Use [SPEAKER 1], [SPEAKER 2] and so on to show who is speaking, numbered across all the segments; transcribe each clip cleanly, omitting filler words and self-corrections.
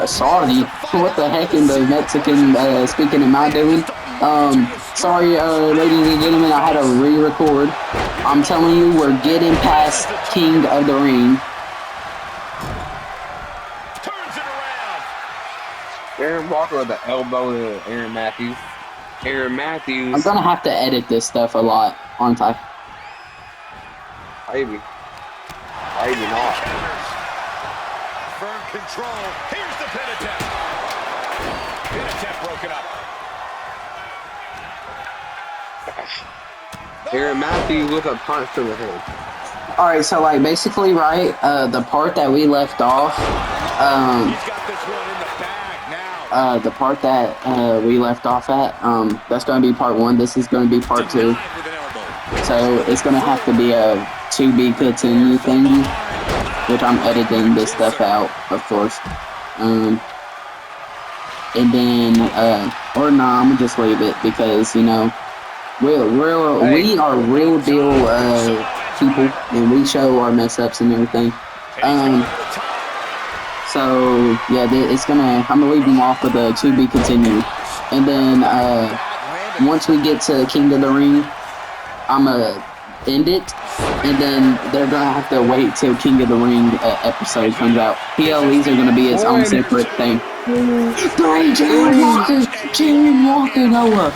[SPEAKER 1] sorry. What the heck in the Mexican speaking am I doing? Sorry, ladies and gentlemen, I had to re-record. I'm telling you, we're getting past King of the Ring.
[SPEAKER 2] Turns it around.
[SPEAKER 3] Aaron Walker with the elbow to Aaron Matthews. Aaron Matthews.
[SPEAKER 1] I'm gonna have to edit this stuff a lot, aren't I?
[SPEAKER 3] Maybe. Maybe not.
[SPEAKER 2] Firm control. Here's the pin attempt. Pin attempt broken up.
[SPEAKER 3] Aaron Matthews with a punch to the head.
[SPEAKER 1] All right, so like basically, right, the part that we left off,
[SPEAKER 2] He's got this one in the bag now.
[SPEAKER 1] the part that we left off at, that's gonna be part 1. This is gonna be part 2. So it's gonna have to be a to be continued thingy, which I'm editing this stuff out, of course. And then, or nah, I'm gonna just leave it because, you know, we are real deal people, and we show our mess ups and everything. So yeah, I'm gonna leave them off with a to be continued, and then once we get to King of the Ring, I'm gonna end it, and then they're gonna have to wait till King of the Ring episode comes out. PLEs are gonna be its own separate thing. Great, Jared Walker, Noah.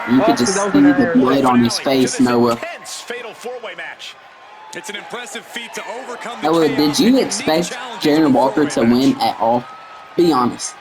[SPEAKER 1] You could just see the blood on his face, Noah.
[SPEAKER 2] Fatal four-way match. It's an impressive feat to overcome the
[SPEAKER 1] Noah, did you expect Jared Walker to win at all? Be honest.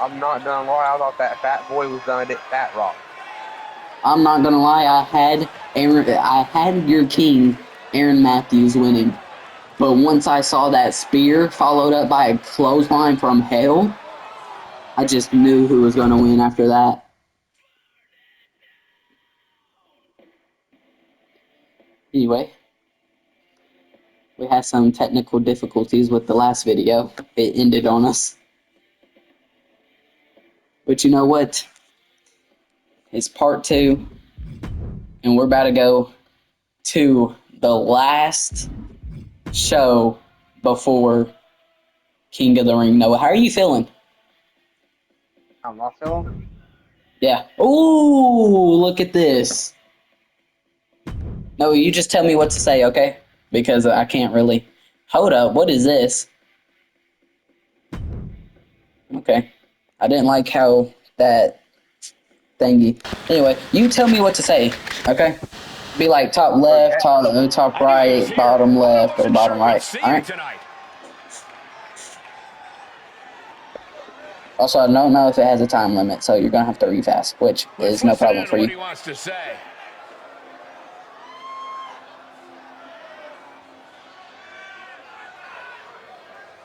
[SPEAKER 3] I'm not gonna lie, I thought that fat boy was gonna get Fat Rock.
[SPEAKER 1] I'm not gonna lie, I had your king, Aaron Matthews, winning. But once I saw that spear followed up by a clothesline from hell, I just knew who was gonna win after that. Anyway, we had some technical difficulties with the last video. It ended on us. But you know what? It's part 2, and we're about to go to the last show before King of the Ring. Noah, how are you feeling?
[SPEAKER 3] I'm not feeling.
[SPEAKER 1] Yeah. Ooh, look at this. No, you just tell me what to say, okay? Because I can't really. Hold up, what is this? Okay. I didn't like how that thingy. Anyway, you tell me what to say, okay? Be like top left, top right, bottom left, or bottom right. All right. Also, I don't know if it has a time limit, so you're gonna have to refast, which is no problem for you.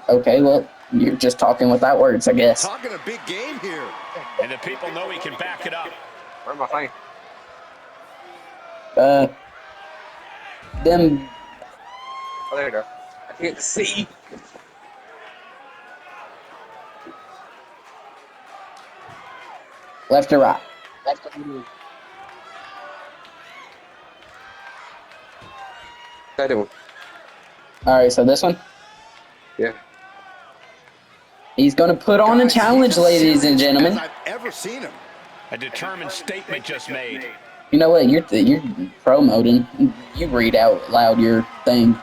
[SPEAKER 1] Okay, well, you're just talking without words, I guess.
[SPEAKER 2] Talking a big game here, and the people know he can back it up.
[SPEAKER 3] Where's my thing?
[SPEAKER 1] Them.
[SPEAKER 3] Oh, there you go. I can't see.
[SPEAKER 1] Left or right?
[SPEAKER 3] Left. That one.
[SPEAKER 1] All right, so this one.
[SPEAKER 3] Yeah.
[SPEAKER 1] He's going to put on a challenge, ladies and gentlemen.
[SPEAKER 2] I've ever seen him. A determined statement just made.
[SPEAKER 1] You know what? You're promoting. You read out loud your thing.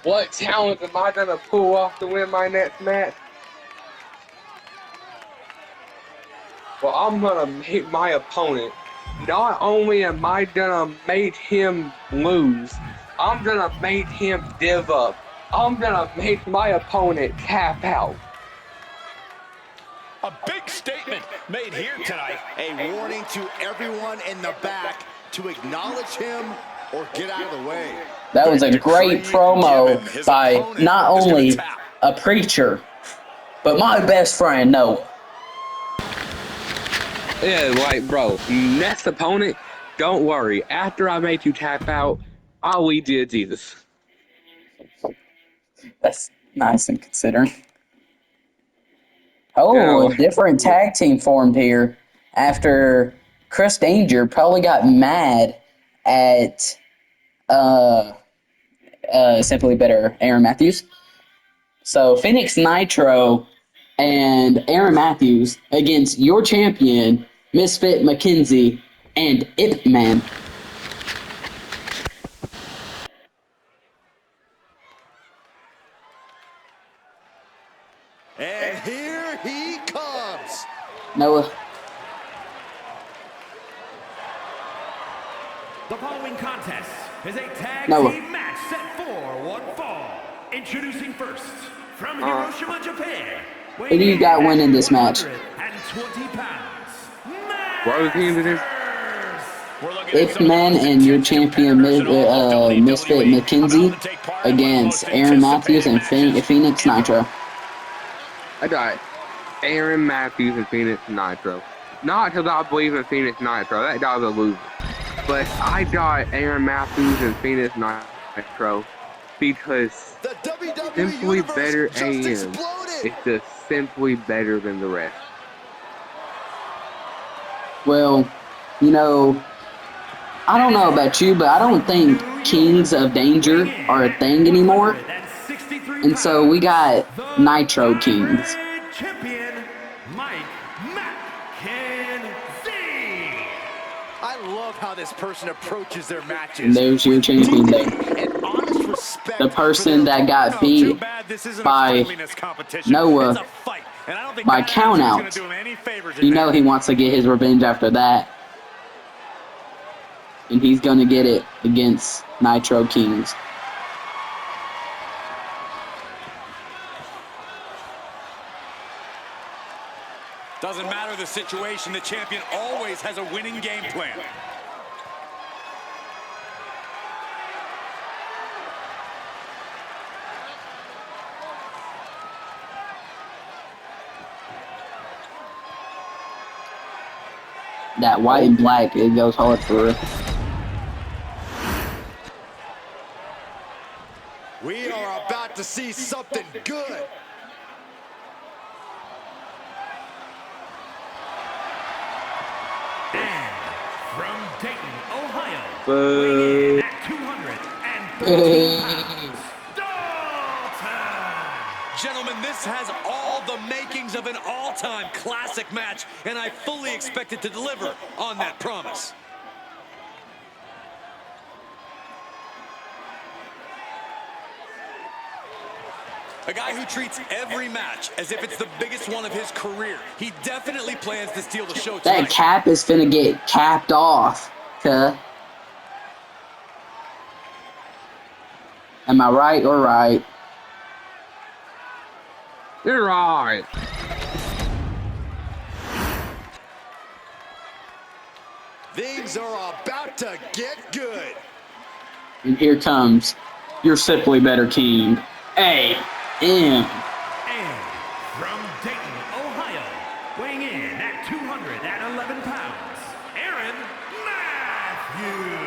[SPEAKER 3] What talent am I gonna pull off to win my next match? Well, I'm gonna make my opponent. Not only am I gonna make him lose, I'm gonna make him give up. I'm gonna make my opponent tap out.
[SPEAKER 2] A big statement made here tonight. A warning to everyone in the back to acknowledge him or get out of the way.
[SPEAKER 1] That was a great promo by not only a preacher, but my best friend, Noah.
[SPEAKER 3] Yeah, like, bro, next opponent, don't worry. After I make you tap out, I'll lead you to Jesus.
[SPEAKER 1] That's nice and considering. Oh, a different tag team formed here. after Chris Danger probably got mad at Simply Better Aaron Matthews. So Phoenix Nitro and Aaron Matthews against your champion, Misfit McKenzie and Ip Man.
[SPEAKER 2] And here he comes.
[SPEAKER 1] Noah.
[SPEAKER 4] The following contest is a tag
[SPEAKER 1] Noah.
[SPEAKER 4] team match set for one fall. Introducing first, from Hiroshima, Japan.
[SPEAKER 1] Who do you got winning this match?
[SPEAKER 4] 120 pounds.
[SPEAKER 3] What was he into this?
[SPEAKER 1] Ip Man and your champion, Misfit McKenzie against Aaron Matthews and Phoenix Nitro.
[SPEAKER 3] I got Aaron Matthews and Phoenix Nitro. Not because I believe in Phoenix Nitro. That guy's a loser. But I got Aaron Matthews and Phoenix Nitro because
[SPEAKER 2] The WWE
[SPEAKER 3] Simply
[SPEAKER 2] Universe
[SPEAKER 3] Better
[SPEAKER 2] just
[SPEAKER 3] AM
[SPEAKER 2] exploded.
[SPEAKER 3] is just simply better than the rest.
[SPEAKER 1] Well, you know, I don't know about you, but I don't think Kings of Danger are a thing anymore. And so we got Nitro Kings.
[SPEAKER 4] Champion Mike McKenzie.
[SPEAKER 2] I love how this person approaches their matches.
[SPEAKER 1] And there's your champion there.
[SPEAKER 2] And honest respect
[SPEAKER 1] The person
[SPEAKER 2] for their
[SPEAKER 1] that got beat by Noah by countout. You know he wants to get his revenge after that. And he's going to get it against Nitro Kings.
[SPEAKER 5] Doesn't matter the situation, the champion always has a winning game plan.
[SPEAKER 1] That white and black, it goes hard for real.
[SPEAKER 2] We are about to see something good.
[SPEAKER 4] And from Dayton, Ohio,
[SPEAKER 3] Boo.
[SPEAKER 4] weighing in at 213 pounds, Dalton.
[SPEAKER 5] Gentlemen, this has all the makings of an all-time classic match, and I fully expect it to deliver on that promise. A guy who treats every match as if it's the biggest one of his career. He definitely plans to steal the show tonight.
[SPEAKER 1] That cap is finna get capped off, cuh. Am I right or right?
[SPEAKER 3] You're right.
[SPEAKER 2] Things are about to get good.
[SPEAKER 1] And here comes your Simply Better King, A.M.
[SPEAKER 4] And from Dayton, Ohio, weighing in at 211 pounds, Aaron Matthews.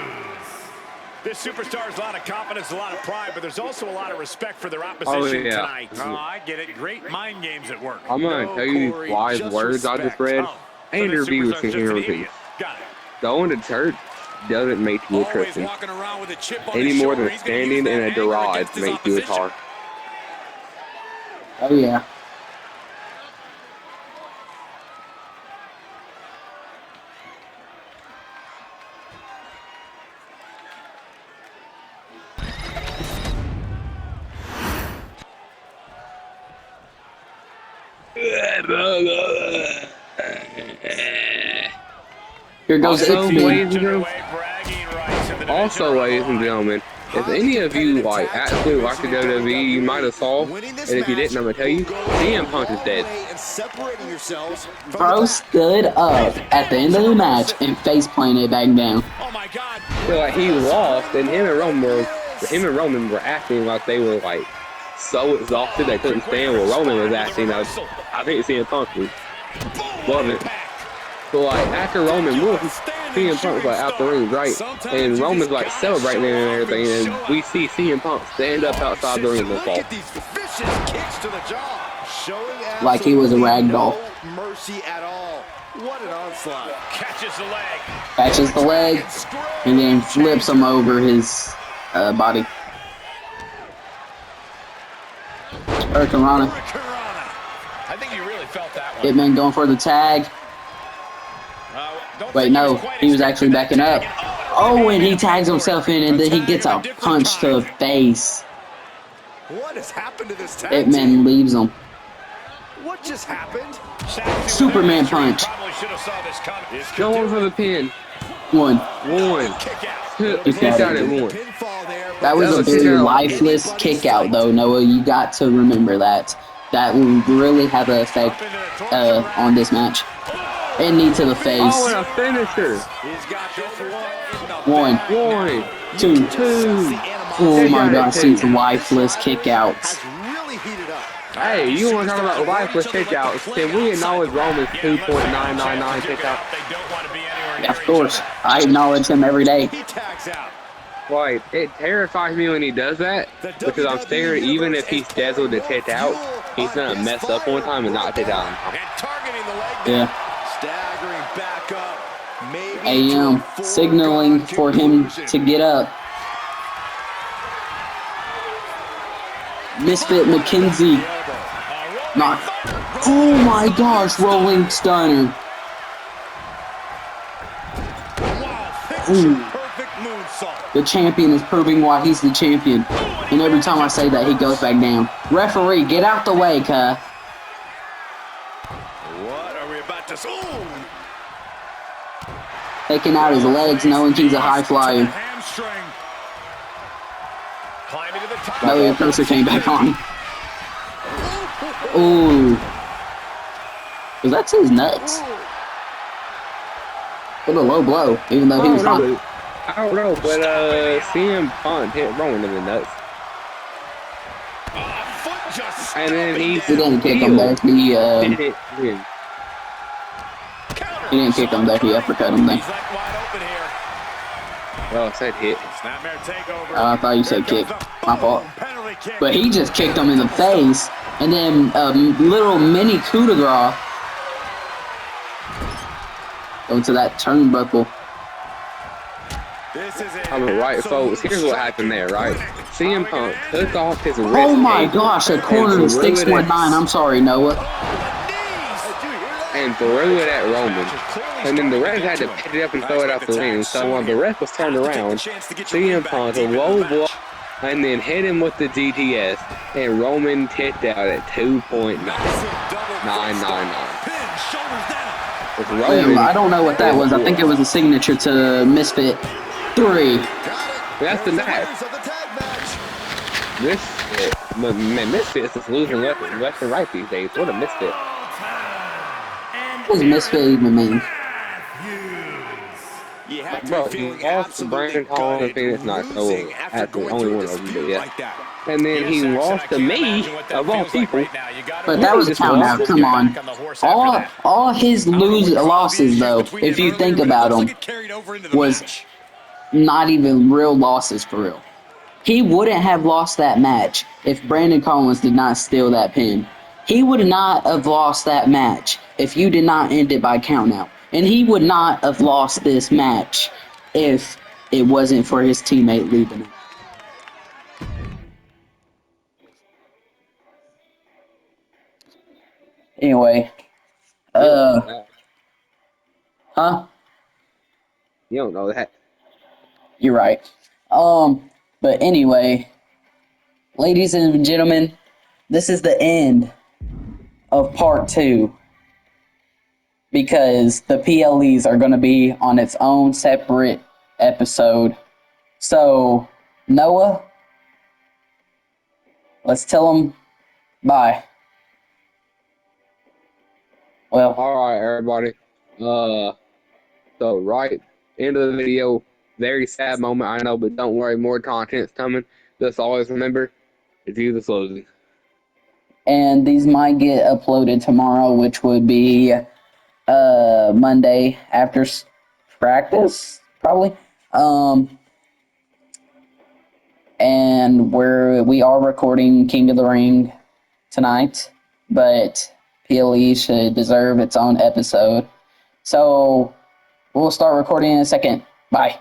[SPEAKER 6] This superstar has a lot of confidence, a lot of pride, but there's also a lot of respect for their opposition
[SPEAKER 3] Oh, yeah.
[SPEAKER 6] tonight. Oh, I get it. Great mind games at work.
[SPEAKER 3] I'm gonna tell you these wise words I just read. And your viewers can hear them.
[SPEAKER 6] Got it.
[SPEAKER 3] Going to church doesn't make you a
[SPEAKER 5] Always
[SPEAKER 3] Christian
[SPEAKER 5] walking around with a chip on
[SPEAKER 3] any
[SPEAKER 5] his
[SPEAKER 3] more
[SPEAKER 5] shoulder.
[SPEAKER 3] than
[SPEAKER 5] He's gonna use
[SPEAKER 3] standing
[SPEAKER 5] that
[SPEAKER 3] in a
[SPEAKER 5] anger
[SPEAKER 3] garage
[SPEAKER 5] against his
[SPEAKER 3] makes you a
[SPEAKER 5] opposition.
[SPEAKER 3] tar.
[SPEAKER 1] Oh, yeah. Here goes
[SPEAKER 3] Also,
[SPEAKER 1] Ip Man.
[SPEAKER 3] ladies and gentlemen, if any of you like absolutely like the WWE, you might have saw, and if you didn't, I'm gonna tell you, CM Punk is dead.
[SPEAKER 1] Bro stood up at the end of the match and face planted back down.
[SPEAKER 5] Oh my God.
[SPEAKER 3] So like he lost, and him and Roman were acting like they were like so exhausted they couldn't stand what Roman was acting. I think CM Punk was loving it. So like after Roman won, CM Punk's like out the ring, right? And Roman's like celebrating and everything, and we see CM Punk stand up outside the ring and fall.
[SPEAKER 2] Like
[SPEAKER 1] he was a rag doll.
[SPEAKER 2] No mercy at all. What an onslaught.
[SPEAKER 6] Catches the leg.
[SPEAKER 1] Catches the leg, and then flips him over his body. Hurricane Rana.
[SPEAKER 6] I think you really felt that one.
[SPEAKER 1] Hitman going for the tag. Wait, no, he was actually backing up. Oh, and he tags himself in, and then he gets a punch to the face.
[SPEAKER 2] What has happened to this tag
[SPEAKER 1] Hitman
[SPEAKER 2] team?
[SPEAKER 1] leaves him.
[SPEAKER 2] What just happened?
[SPEAKER 1] Superman punch.
[SPEAKER 3] Going for the pin.
[SPEAKER 1] One.
[SPEAKER 3] He kicked out at one.
[SPEAKER 1] That was a very lifeless kick out, though, Noah. You got to remember that. That will really have an effect on this match. And knee to the face.
[SPEAKER 3] Oh, and a finisher.
[SPEAKER 1] One.
[SPEAKER 3] One.
[SPEAKER 1] Two. Oh my gosh, these
[SPEAKER 3] Two.
[SPEAKER 1] lifeless kickouts.
[SPEAKER 3] Hey, you want to talk about lifeless kickouts? Can we acknowledge Roman's 2.999 kickout?
[SPEAKER 1] Yeah, of course. I acknowledge him every day.
[SPEAKER 3] Like, it terrifies me when he does that, because I'm scared even if he's scheduled to kick out, he's going to mess up one time and not kick out.
[SPEAKER 1] Yeah.
[SPEAKER 2] Staggering back up. Maybe
[SPEAKER 1] AM signaling for him to get up. Misfit McKenzie. Not. Oh my gosh, rolling stunner. Ooh. The champion is proving why he's the champion. And every time I say that, he goes back down. Referee, get out the way, cuh.
[SPEAKER 6] What are we about to see?
[SPEAKER 1] Taking out his legs, knowing he's a high flyer.
[SPEAKER 6] Climbing to the top.
[SPEAKER 1] No, your cursor came back on. Ooh. Was that to his nuts? What a low blow, even though he was hot.
[SPEAKER 3] I don't know, but CM Punk hit Roman in the nuts. And then he
[SPEAKER 1] didn't kick him there. He didn't kick him there. He uppercut him there.
[SPEAKER 3] Oh, it said hit.
[SPEAKER 1] I thought you said kick. My fault. But he just kicked him in the face, and then little mini coup de grace. Going to that turnbuckle.
[SPEAKER 3] I'm right, folks. Here's what happened there, right? CM Punk took off his wrist.
[SPEAKER 1] Oh my gosh, a corner of 619. I'm sorry, Noah.
[SPEAKER 3] And threw it at Roman. And then the ref had to pick it up and throw it out the ring. So while the ref was turned around, CM Punk low blow and then hit him with the GTS. And Roman kicked out at 2.999.
[SPEAKER 1] I don't know what that was. I think it was a signature to Misfit 3.
[SPEAKER 3] That's the match. Misfits is losing left and right these days. What a misfit.
[SPEAKER 1] What does Misfit even mean?
[SPEAKER 3] Bro, he lost to Brandon Hall and Phoenix Knight. So that's the only one of them, but yeah. And then he lost to me, of all people.
[SPEAKER 1] But that was a countdown. Come on. All his losses, though, if you think about them, was not even real losses for real. He wouldn't have lost that match if Brandon Collins did not steal that pin. He would not have lost that match if you did not end it by countout. And he would not have lost this match if it wasn't for his teammate leaving him. Anyway. Huh?
[SPEAKER 3] You don't know that.
[SPEAKER 1] You're right. But anyway, ladies and gentlemen, this is the end of part 2. Because the PLEs are going to be on its own separate episode. So, Noah, let's tell them bye. Well,
[SPEAKER 3] alright, everybody. So, right, end of the video. Very sad moment, I know, but don't worry, more content's coming. Just always remember, it's you that's losing.
[SPEAKER 1] And these might get uploaded tomorrow, which would be Monday after practice, probably. And we are recording King of the Ring tonight, but PLE should deserve its own episode. So we'll start recording in a second. Bye.